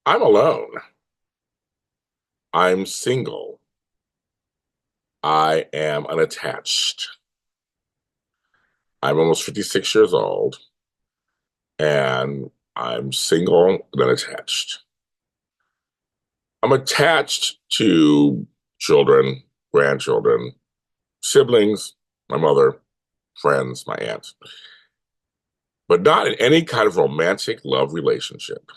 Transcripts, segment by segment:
I'm alone. I'm single. I am unattached. I'm almost 56 years old and I'm single and unattached. I'm attached to children, grandchildren, siblings, my mother, friends, my aunt, but not in any kind of romantic love relationship.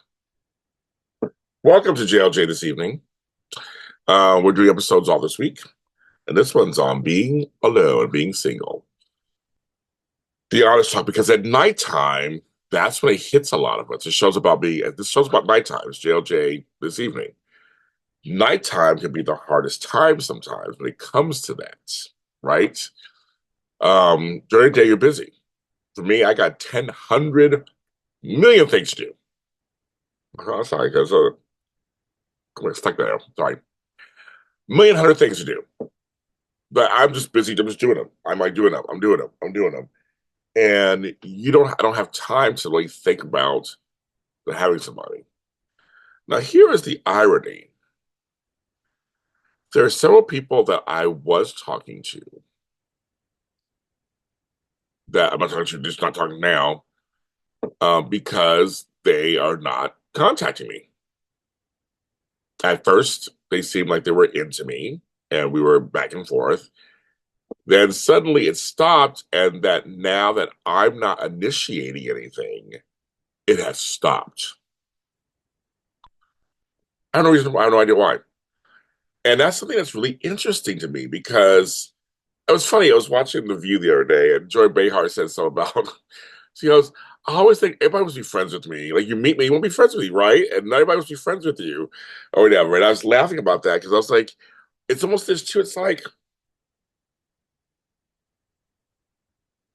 Welcome to JLJ this evening. We're doing episodes all this week, and this one's on being alone, being single. The honest talk, because at nighttime, that's when it hits a lot of us. This show's about nighttime. It's JLJ this evening. Nighttime can be the hardest time sometimes when it comes to that, right? During the day, you're busy. For me, I got 10 100 million things to do. Oh, sorry, because I'm stuck there. Sorry. Million hundred things to do. But I'm just busy. I'm just doing them. I'm like doing them. I'm doing them. I'm doing them. And I don't have time to really think about having somebody. Now, here is the irony. There are several people that I was talking to that I'm not talking to, just not talking now, because they are not contacting me. At first, they seemed like they were into me and we were back and forth. Then suddenly it stopped, and that now that I'm not initiating anything, it has stopped. I have no idea why. And that's something that's really interesting to me because it was funny. I was watching The View the other day, and Joy Behar said something about. She goes, "I always think everybody wants to be friends with me. Like you meet me, you want to be friends with me, right? And not everybody wants to be friends with you, or whatever." And I was laughing about that because I was like, "It's almost this too. It's like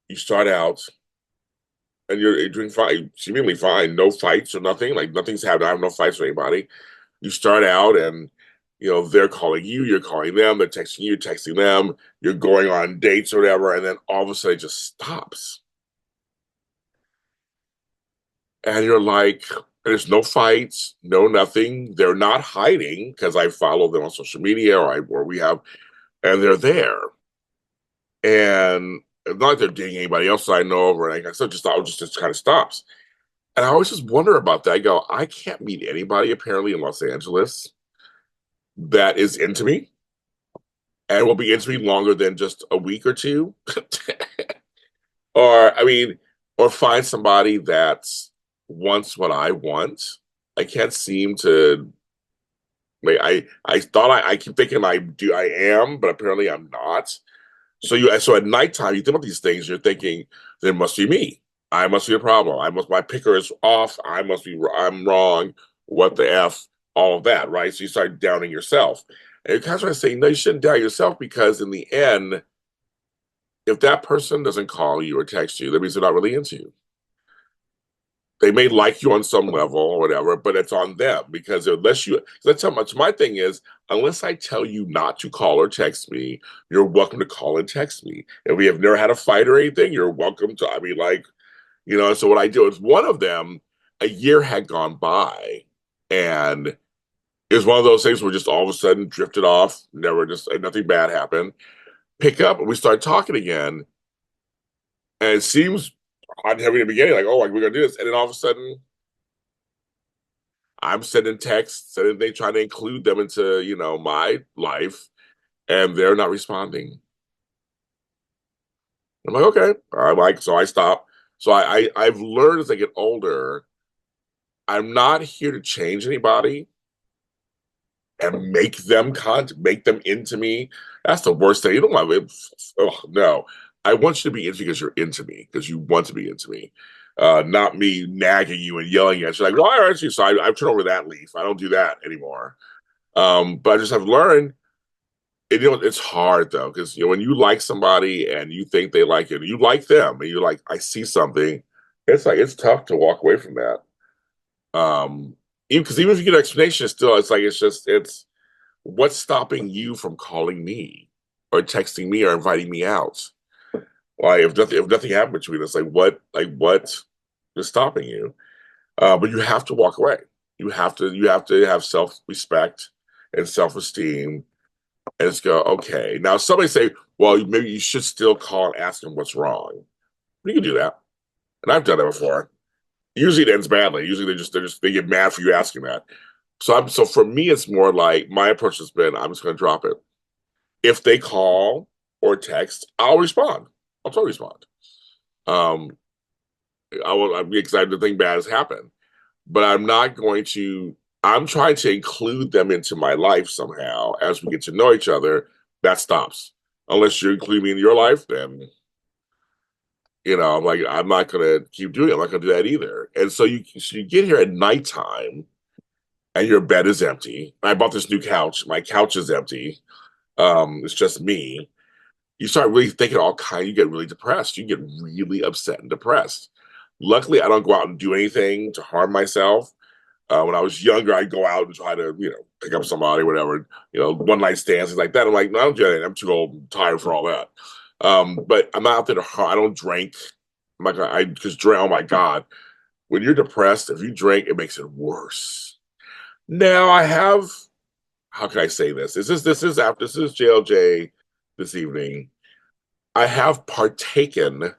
you start out and you're doing fine, seemingly fine, no fights or nothing. Like nothing's happened. I have no fights with anybody. You start out and." They're calling you, you're calling them, they're texting you, texting them, you're going on dates or whatever, and then all of a sudden it just stops. And you're like, there's no fights, no nothing. They're not hiding because I follow them on social media or we have, and they're there. And it's not like they're dating anybody else that I know of or anything. So just kind of stops. And I always just wonder about that. I go, I can't meet anybody apparently in Los Angeles that is into me and will be into me longer than just a week or two. Or, I mean, or find somebody that wants what I want. I can't seem to like I thought I keep thinking I am, but apparently I'm not. So at nighttime you think about these things, you're thinking there must be me. I must be a problem. My picker is off. I'm wrong. What the F? All of that, right? So you start doubting yourself. And you're kind of trying to say, no, you shouldn't doubt yourself because in the end, if that person doesn't call you or text you, that means they're not really into you. They may like you on some level or whatever, but it's on them because unless you, that's how much my thing is, unless I tell you not to call or text me, you're welcome to call and text me. If we have never had a fight or anything, you're welcome to, I mean, like, so what I do is one of them, a year had gone by and it was one of those things where just all of a sudden drifted off, never just, nothing bad happened. Pick up and we start talking again. And it seems odd having in the beginning, like, oh, like we're gonna do this. And then all of a sudden, I'm sending texts, sending they trying to include them into, my life, and they're not responding. I'm like, okay. I'm like, so I stop. So I've learned as I get older, I'm not here to change anybody and make them into me. That's the worst thing. You don't want to, oh, no. I want you to be into me because you're into me, because you want to be into me. Not me nagging you and yelling at you like, why aren't you? So I've turned over that leaf. I don't do that anymore. But I just have learned, it's hard though, because when you like somebody and you think they like it, you like them, and you're like, I see something. It's like it's tough to walk away from that. Even if you get an explanation, it's like it's what's stopping you from calling me or texting me or inviting me out? Why, if nothing happened between us, like what is stopping you? But you have to walk away. You have to have self-respect and self-esteem and just go, okay. Now somebody say, well, maybe you should still call and ask them what's wrong. You can do that. And I've done that before. Usually it ends badly. Usually they get mad for you asking that. So for me, it's more like my approach has been I'm just gonna drop it. If they call or text, I'll respond. I'll totally respond. Um, I'm excited to think bad has happened, but I'm not going to. I'm trying to include them into my life somehow as we get to know each other. That stops. Unless you include me in your life, then I'm like I'm not gonna keep doing it. I'm not gonna do that either. And so you get here at nighttime and your bed is empty. I bought this new couch. My couch is empty. It's just me. You start really thinking all kind. You get really depressed. You get really upset and depressed. Luckily, I don't go out and do anything to harm myself. When I was younger, I'd go out and try to, pick up somebody, whatever, one night stands, things like that. I'm like, no, I don't do anything. I'm too old and tired for all that. But I'm not out there to harm. I don't drink. I'm not gonna, I just drink. Oh my God. When you're depressed, if you drink, it makes it worse. Now I have, how can I say this? This is JLJ this evening. I have partaken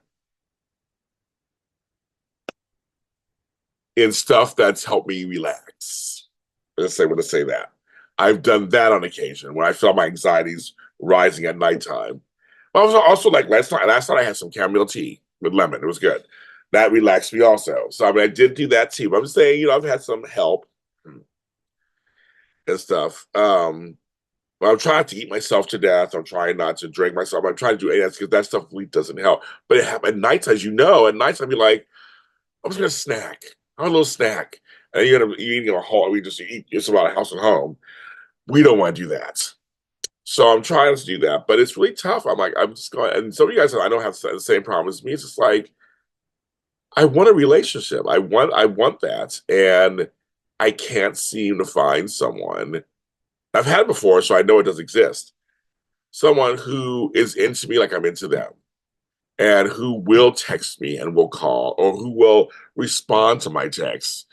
in stuff that's helped me relax. Let's say that. I've done that on occasion when I felt my anxieties rising at nighttime. But I was also like last night. Last night I had some chamomile tea with lemon. It was good. That relaxed me also. So I mean, I did do that too. But I'm saying, I've had some help and stuff. But I'm trying to eat myself to death. I'm trying not to drink myself. I'm trying to do anything because that stuff really doesn't help. But at nights, as you know, at nights I'd be like, I'm just gonna snack. Have a little snack. And you're eating a whole. We just eat just about a house at home. We don't want to do that. So I'm trying to do that, but it's really tough. I'm like, I'm just going. And some of you guys, I don't have the same problem as me. It's just like I want a relationship. I want that, and I can't seem to find someone. I've had it before, so I know it does exist. Someone who is into me like I'm into them and who will text me and will call or who will respond to my texts,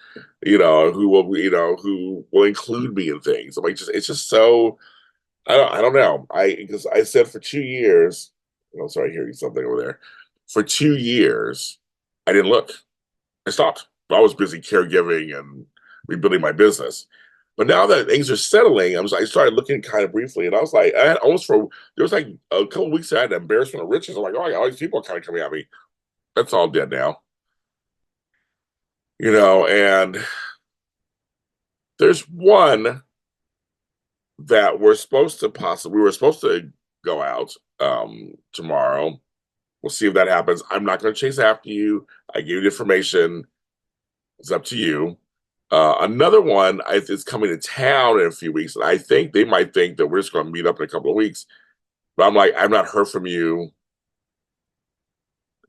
who will include me in things. I'm like, it's just so, I don't know. Because I said for 2 years, I'm sorry, hearing something over there. For 2 years, I didn't look. I stopped. I was busy caregiving and rebuilding my business. But now that things are settling, I started looking kind of briefly, and I was like, I had almost for there was like a couple of weeks I had an embarrassment of riches. I'm like, oh, all these people are kind of coming at me. That's all dead now, And there's one that we were supposed to go out tomorrow. We'll see if that happens. I'm not going to chase after you. I gave you the information. It's up to you. Another one is coming to town in a few weeks, and I think they might think that we're just going to meet up in a couple of weeks. But I'm like, I've not heard from you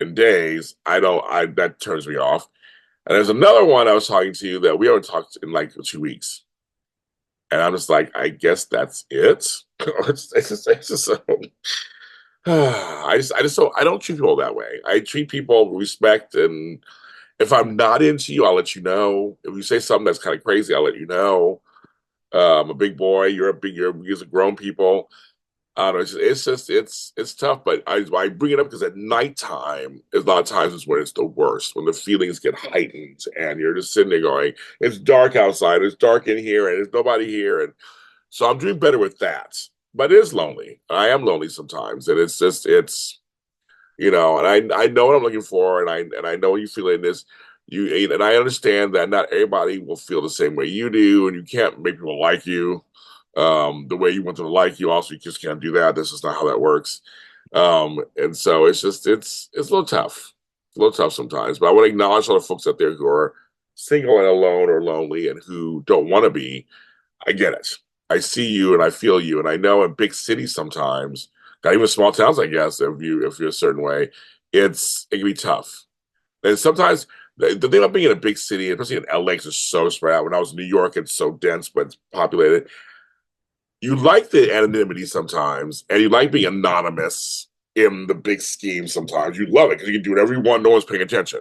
in days. I don't. I That turns me off. And there's another one I was talking to you that we haven't talked in like 2 weeks, and I'm just like, I guess that's it. It's just I don't treat people that way. I treat people with respect, and if I'm not into you, I'll let you know. If you say something that's kind of crazy, I'll let you know. I'm a big boy. You're grown people. I don't know. It's tough, but I bring it up because at nighttime, a lot of times is when it's the worst, when the feelings get heightened, and you're just sitting there going, "It's dark outside. It's dark in here, and there's nobody here." And so I'm doing better with that. But it is lonely. I am lonely sometimes, and and I know what I'm looking for, and I know what you feel in this. And I understand that not everybody will feel the same way you do, and you can't make people like you the way you want them to like you. Also, you just can't do that. This is not how that works. And so it's a little tough. It's a little tough sometimes. But I want to acknowledge all the folks out there who are single and alone or lonely and who don't want to be. I get it. I see you and I feel you, and I know in big cities sometimes, not even small towns, I guess, if you're a certain way, it can be tough. And sometimes the thing about being in a big city, especially in LA, 'cause it's so spread out. When I was in New York, it's so dense but it's populated. You like the anonymity sometimes, and you like being anonymous in the big scheme sometimes. You love it because you can do whatever you want, no one's paying attention.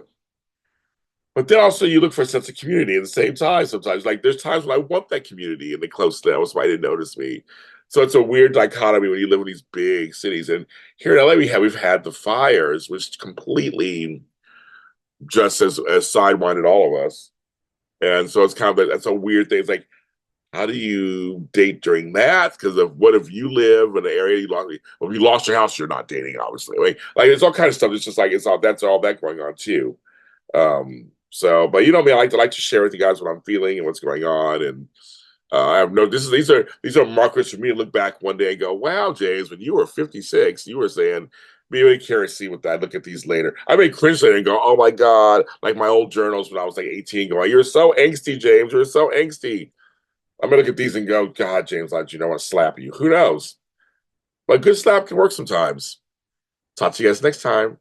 But then also you look for a sense of community at the same time sometimes. Like there's times when I want that community and the close to them, somebody didn't notice me. So it's a weird dichotomy when you live in these big cities. And here in LA we've had the fires, which completely just as sidewinded all of us. And so it's kind of like that's a weird thing. It's like, how do you date during that? Because of what if you live in an area you lost? Well, if you lost your house, you're not dating, obviously. Like it's all kind of stuff. It's just like it's all that going on too. So, but you know me, I like to share with you guys what I'm feeling and what's going on, and I have no. These are markers for me to look back one day and go, "Wow, James, when you were 56, you were saying." Be really curious to see what that. Look at these later. I may cringe later and go, "Oh my God!" Like my old journals when I was like 18, going, "You're so angsty, James. You're so angsty." I'm gonna look at these and go, "God, James, I you know want to slap you." Who knows? But good slap can work sometimes. Talk to you guys next time.